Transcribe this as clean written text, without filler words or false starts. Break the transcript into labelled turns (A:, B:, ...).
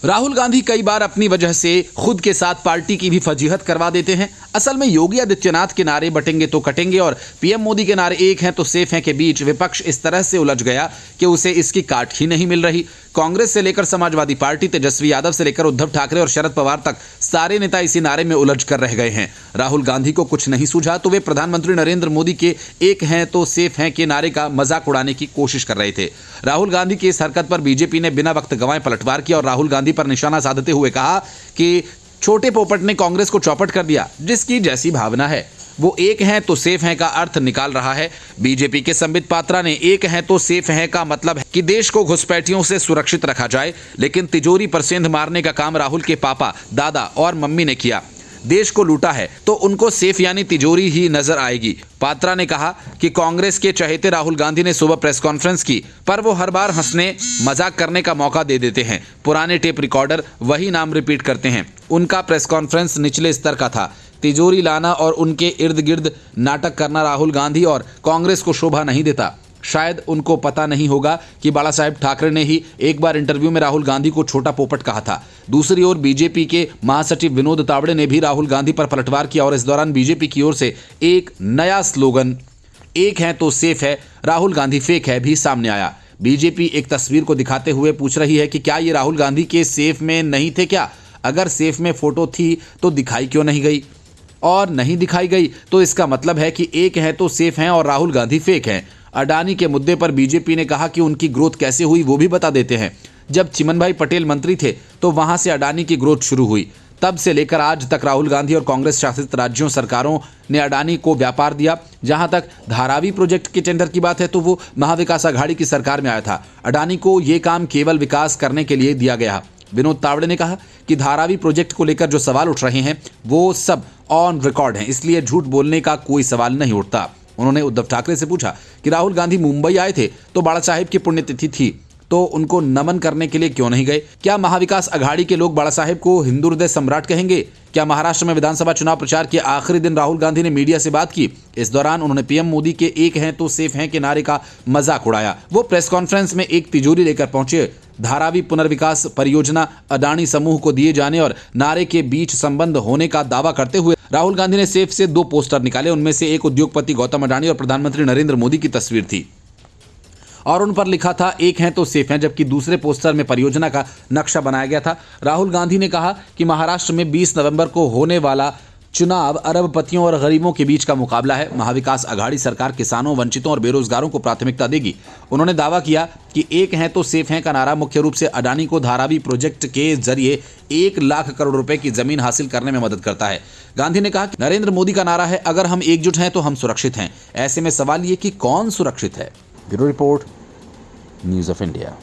A: राहुल गांधी कई बार अपनी वजह से खुद के साथ पार्टी की भी फजीहत करवा देते हैं। असल में योगी आदित्यनाथ के नारे बटेंगे तो कटेंगे और पीएम मोदी के नारे एक हैं तो सेफ हैं के बीच विपक्ष इस तरह से उलझ गया कि उसे इसकी काट ही नहीं मिल रही। कांग्रेस से लेकर समाजवादी पार्टी, तेजस्वी यादव से लेकर उद्धव ठाकरे और शरद पवार तक सारे नेता इसी नारे में उलझ कर रह गए हैं। राहुल गांधी को कुछ नहीं सूझा तो वे प्रधानमंत्री नरेंद्र मोदी के एक हैं तो सेफ हैं के नारे का मजाक उड़ाने की कोशिश कर रहे थे। राहुल गांधी की इस हरकत पर बीजेपी ने बिना वक्त गंवाए पलटवार किया और राहुल गांधी पर निशाना साधते हुए कहा कि छोटे पोपट ने कांग्रेस को चौपट कर दिया, जिसकी जैसी भावना है वो एक हैं तो सेफ हैं का अर्थ निकाल रहा है। बीजेपी के संबित पात्रा ने एक हैं तो सेफ हैं का मतलब है कि देश को घुसपैठियों से सुरक्षित रखा जाए, लेकिन तिजोरी पर सेंध मारने का काम राहुल के पापा, दादा और मम्मी ने किया। देश को लूटा है तो उनको सेफ यानी तिजोरी ही नजर आएगी। पात्रा ने कहा कि कांग्रेस के चहेते राहुल गांधी ने सुबह प्रेस कॉन्फ्रेंस की, पर वो हर बार हंसने मजाक करने का मौका दे देते हैं। पुराने टेप रिकॉर्डर वही नाम रिपीट करते हैं। उनका प्रेस कॉन्फ्रेंस निचले स्तर का था। तिजोरी लाना और उनके इर्द गिर्द नाटक करना राहुल गांधी और कांग्रेस को शोभा नहीं देता। शायद उनको पता नहीं होगा कि बाला साहेब ठाकरे ने ही एक बार इंटरव्यू में राहुल गांधी को छोटा पोपट कहा था। दूसरी ओर बीजेपी के महासचिव विनोद तावड़े ने भी राहुल गांधी पर पलटवार किया और इस दौरान बीजेपी की ओर से एक नया स्लोगन, एक है तो सेफ है, राहुल गांधी फेक है, भी सामने आया। बीजेपी एक तस्वीर को दिखाते हुए पूछ रही है कि क्या ये राहुल गांधी के सेफ में नहीं थे क्या? अगर सेफ में फोटो थी तो दिखाई क्यों नहीं गई? और नहीं दिखाई गई तो इसका मतलब है कि एक है तो सेफ हैं और राहुल गांधी फेक हैं। अडानी के मुद्दे पर बीजेपी ने कहा कि उनकी ग्रोथ कैसे हुई वो भी बता देते हैं। जब चिमनभाई पटेल मंत्री थे तो वहां से अडानी की ग्रोथ शुरू हुई। तब से लेकर आज तक राहुल गांधी और कांग्रेस शासित राज्यों सरकारों ने अडानी को व्यापार दिया। जहां तक धारावी प्रोजेक्ट के टेंडर की बात है तो वो महाविकास आघाड़ी की सरकार में आया था। अडानी को ये काम केवल विकास करने के लिए दिया गया। विनोद तावड़े ने कहा कि धारावी प्रोजेक्ट को लेकर जो सवाल उठ रहे हैं वो सब ऑन रिकॉर्ड हैं, इसलिए झूठ बोलने का कोई सवाल नहीं उठता। उन्होंने उद्धव ठाकरे से पूछा कि राहुल गांधी मुंबई आए थे तो बाला साहेब की पुण्यतिथि थी तो उनको नमन करने के लिए क्यों नहीं गए? क्या महाविकास आघाड़ी के लोग बाला साहेब को हिंदू हृदय सम्राट कहेंगे? क्या महाराष्ट्र में विधानसभा चुनाव प्रचार के आखिरी दिन राहुल गांधी ने मीडिया से बात की? इस दौरान उन्होंने पीएम मोदी के एक हैं तो सेफ हैं के नारे का मजाक उड़ाया। वो प्रेस कॉन्फ्रेंस में एक तिजोरी लेकर पहुंचे। धारावी पुनर्विकास परियोजना अडानी समूह को दिए जाने और नारे के बीच संबंध होने का दावा करते हुए राहुल गांधी ने सेफ से 2 पोस्टर निकाले। उनमें से एक उद्योगपति गौतम अडानी और प्रधानमंत्री नरेंद्र मोदी की तस्वीर थी और उन पर लिखा था एक हैं तो सेफ हैं, जबकि दूसरे पोस्टर में परियोजना का नक्शा बनाया गया था। राहुल गांधी ने कहा कि महाराष्ट्र में 20 नवंबर को होने वाला चुनाव अरबपतियों और गरीबों के बीच का मुकाबला है। महाविकास आघाड़ी सरकार किसानों, वंचितों और बेरोजगारों को प्राथमिकता देगी। उन्होंने दावा किया कि एक हैं तो सेफ हैं का नारा मुख्य रूप से अडानी को धारावी प्रोजेक्ट के जरिए 1 लाख करोड़ रुपए की जमीन हासिल करने में मदद करता है। गांधी ने कहा कि नरेंद्र मोदी का नारा है, अगर हम एकजुट हैं तो हम सुरक्षित हैं। ऐसे में सवाल ये कि कौन सुरक्षित है? Bureau report, news of India.